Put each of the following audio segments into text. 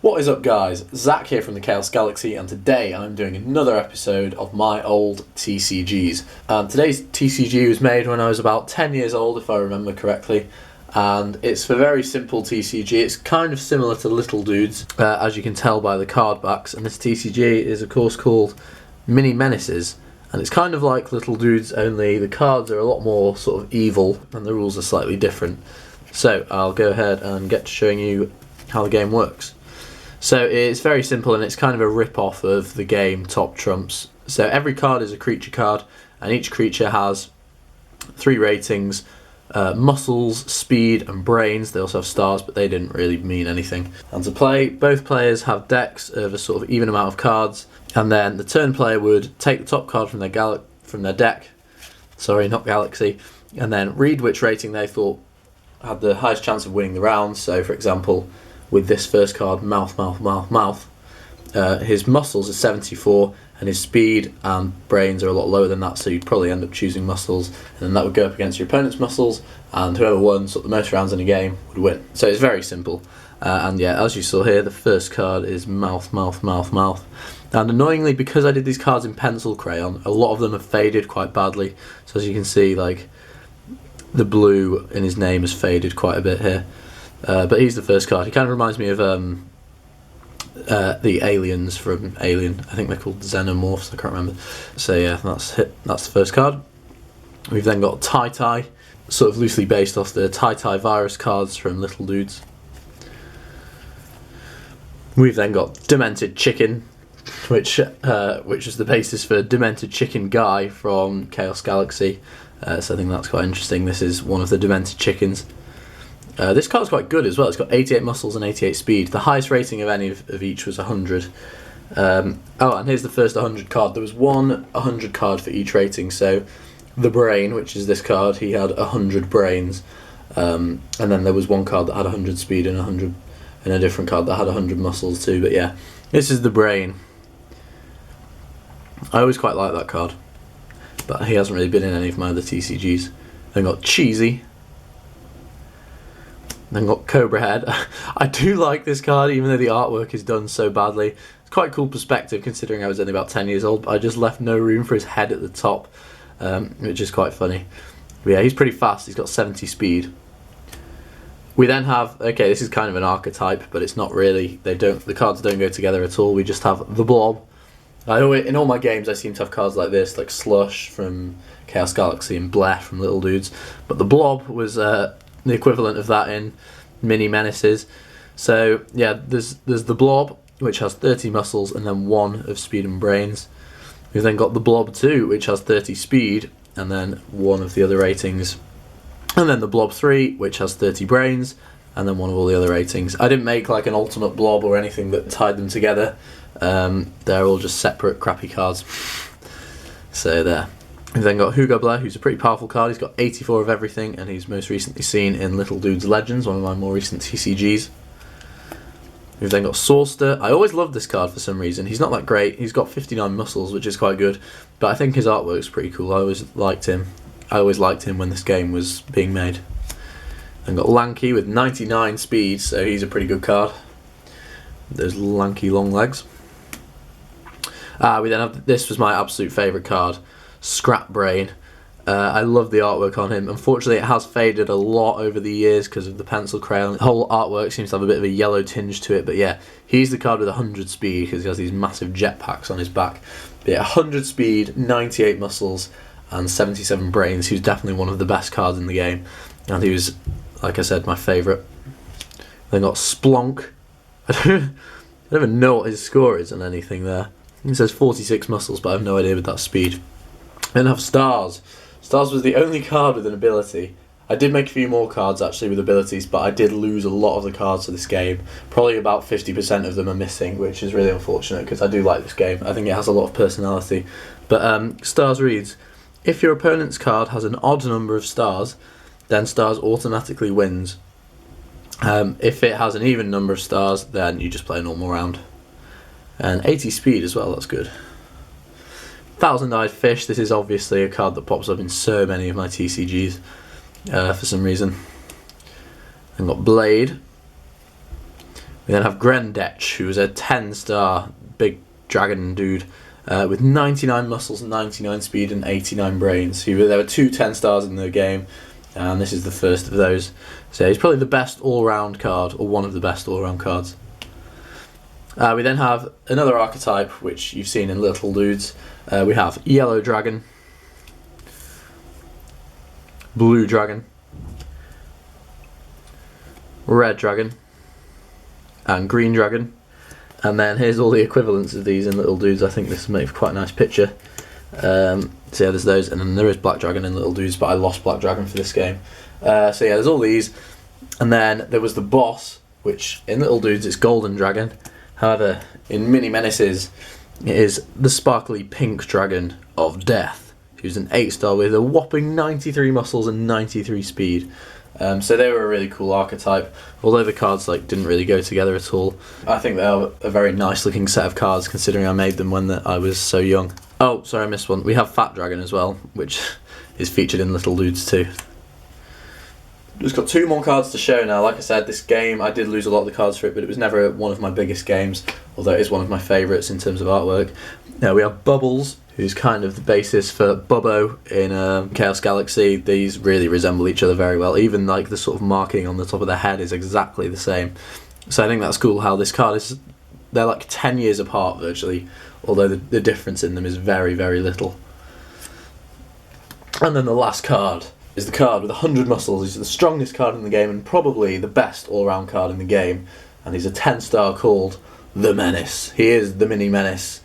What is up, guys? Zach here from the Chaos Galaxy, and today I'm doing another episode of my old TCGs. Today's TCG was made when I was about 10 years old, if I remember correctly, and it's a very simple TCG. It's kind of similar to Little Dudes, as you can tell by the card backs, and this TCG is of course called Mini Menaces, and it's kind of like Little Dudes, only the cards are a lot more sort of evil and the rules are slightly different. So I'll go ahead and get to showing you how the game works. So it's very simple, and it's kind of a rip-off of the game Top Trumps. So every card is a creature card, and each creature has 3 ratings: muscles, speed and brains. They also have stars, but they didn't really mean anything. And to play, both players have decks of a sort of even amount of cards, and then the turn player would take the top card from their deck, sorry, not Galaxy, and then read which rating they thought had the highest chance of winning the round. So for example, with this first card, Mouth, his muscles are 74 and his speed and brains are a lot lower than that, so you'd probably end up choosing muscles, and then that would go up against your opponent's muscles, and whoever won sort of the most rounds in a game would win. So it's very simple. And yeah, as you saw here, the first card is Mouth. And annoyingly, because I did these cards in pencil crayon, a lot of them have faded quite badly. So as you can see, like, the blue in his name has faded quite a bit here. But he's the first card. He kind of reminds me of the aliens from Alien. I think they're called xenomorphs, I can't remember. So yeah, that's the first card. We've then got Tai, sort of loosely based off the Tai virus cards from Little Dudes. We've then got Demented Chicken, which is the basis for Demented Chicken Guy from Chaos Galaxy. So I think that's quite interesting. This is one of the Demented Chickens. This card's quite good as well. It's got 88 muscles and 88 speed. The highest rating of any of each was 100. And here's the first 100 card. There was one 100 card for each rating. So the Brain, which is this card, he had 100 brains. And then there was one card that had 100 speed and 100, and a different card that had 100 muscles too. But yeah, this is the Brain. I always quite like that card, but he hasn't really been in any of my other TCGs. Then got Cheesy. Then got Cobra Head. I do like this card, even though the artwork is done so badly. It's quite a cool perspective considering I was only about 10 years old, but I just left no room for his head at the top, which is quite funny. But yeah, he's pretty fast. He's got 70 speed. We then have, okay, this is kind of an archetype, but it's not really. The cards don't go together at all. We just have the Blob. In all my games, I seem to have cards like this, like Slush from Chaos Galaxy and Bleh from Little Dudes. But the Blob was the equivalent of that in Mini Menaces. So yeah, there's the Blob, which has 30 muscles and then 1 of speed and brains. We've then got the Blob 2, which has 30 speed and then 1 of the other ratings. And then the Blob 3, which has 30 brains and then 1 of all the other ratings. I didn't make like an ultimate Blob or anything that tied them together. They're all just separate crappy cards. So there. We've then got Hugabla, who's a pretty powerful card. He's got 84 of everything, and he's most recently seen in Little Dudes Legends, one of my more recent TCGs. We've then got Sorster. I always loved this card for some reason. He's not that great. He's got 59 muscles, which is quite good, but I think his artwork's pretty cool. I always liked him when this game was being made. Then got Lanky with 99 speed, so he's a pretty good card. Those lanky long legs. We then have, this was my absolute favourite card, Scrap Brain. I love the artwork on him. Unfortunately, it has faded a lot over the years because of the pencil crayon. The whole artwork seems to have a bit of a yellow tinge to it, but yeah, he's the card with 100 speed because he has these massive jetpacks on his back. But yeah, 100 speed, 98 muscles, and 77 brains. He was definitely one of the best cards in the game, and he was, like I said, my favourite. Then got Splonk. I don't even know what his score is on anything there. It says 46 muscles, but I have no idea with that speed. Then have Stars. Stars was the only card with an ability. I did make a few more cards actually with abilities, but I did lose a lot of the cards for this game. Probably about 50% of them are missing, which is really unfortunate because I do like this game. I think it has a lot of personality. But Stars reads, if your opponent's card has an odd number of stars, then Stars automatically wins. If it has an even number of stars, then you just play a normal round. And 80 speed as well, that's good. Thousand Eyed Fish, this is obviously a card that pops up in so many of my TCGs for some reason. I've got Blade, We then have Grendech, who is a 10-star big dragon dude with 99 muscles, 99 speed, and 89 brains. There were two 10 stars in the game, and this is the first of those. So he's probably the best all-round card, or one of the best all-round cards. We then have another archetype, which you've seen in Little Dudes. We have Yellow Dragon, Blue Dragon, Red Dragon, and Green Dragon. And then here's all the equivalents of these in Little Dudes. I think this makes quite a nice picture. So yeah, there's those, and then there is Black Dragon in Little Dudes, but I lost Black Dragon for this game. So yeah, there's all these. And then there was the boss, which in Little Dudes it's Golden Dragon. However, in Mini Menaces, it is the sparkly pink dragon of death, who's an 8-star with a whopping 93 muscles and 93 speed. So they were a really cool archetype, although the cards didn't really go together at all. I think they are a very nice looking set of cards, considering I made them when I was so young. Oh, sorry, I missed one. We have Fat Dragon as well, which is featured in Little Dudes too. Just got 2 more cards to show now. Like I said, this game, I did lose a lot of the cards for it, but it was never one of my biggest games, although it is one of my favourites in terms of artwork. Now we have Bubbles, who's kind of the basis for Bubbo in Chaos Galaxy. These really resemble each other very well. Even the sort of marking on the top of their head is exactly the same. So I think that's cool how this card is, they're 10 years apart virtually, although the difference in them is very, very little. And then the last card is the card with 100 muscles. He's the strongest card in the game and probably the best all-round card in the game. And he's a 10-star called The Menace. He is the Mini Menace.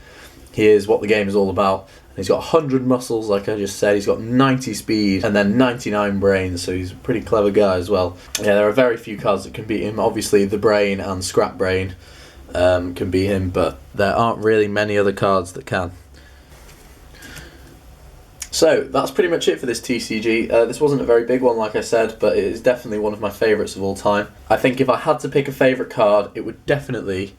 He is what the game is all about. And he's got 100 muscles, like I just said. He's got 90 speed and then 99 brains, so he's a pretty clever guy as well. Yeah, there are very few cards that can beat him. Obviously, the Brain and Scrap Brain can beat him, but there aren't really many other cards that can. So that's pretty much it for this TCG. This wasn't a very big one, like I said, but it is definitely one of my favourites of all time. I think if I had to pick a favourite card, it would definitely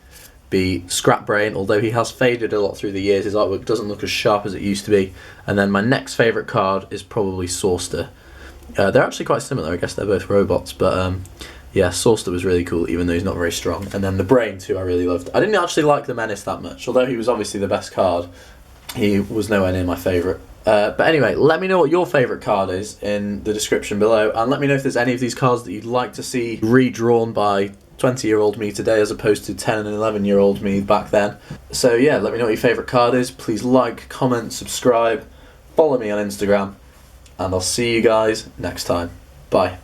be Scrap Brain, although he has faded a lot through the years. His artwork doesn't look as sharp as it used to be. And then my next favourite card is probably Sorster. They're actually quite similar. I guess they're both robots, but yeah, Sorster was really cool, even though he's not very strong. And then the Brain too, I really loved. I didn't actually like the Menace that much, although he was obviously the best card. He was nowhere near my favourite. But anyway, let me know what your favourite card is in the description below, and let me know if there's any of these cards that you'd like to see redrawn by 20-year-old me today as opposed to 10 and 11-year-old me back then. So yeah, let me know what your favourite card is. Please like, comment, subscribe, follow me on Instagram, and I'll see you guys next time. Bye.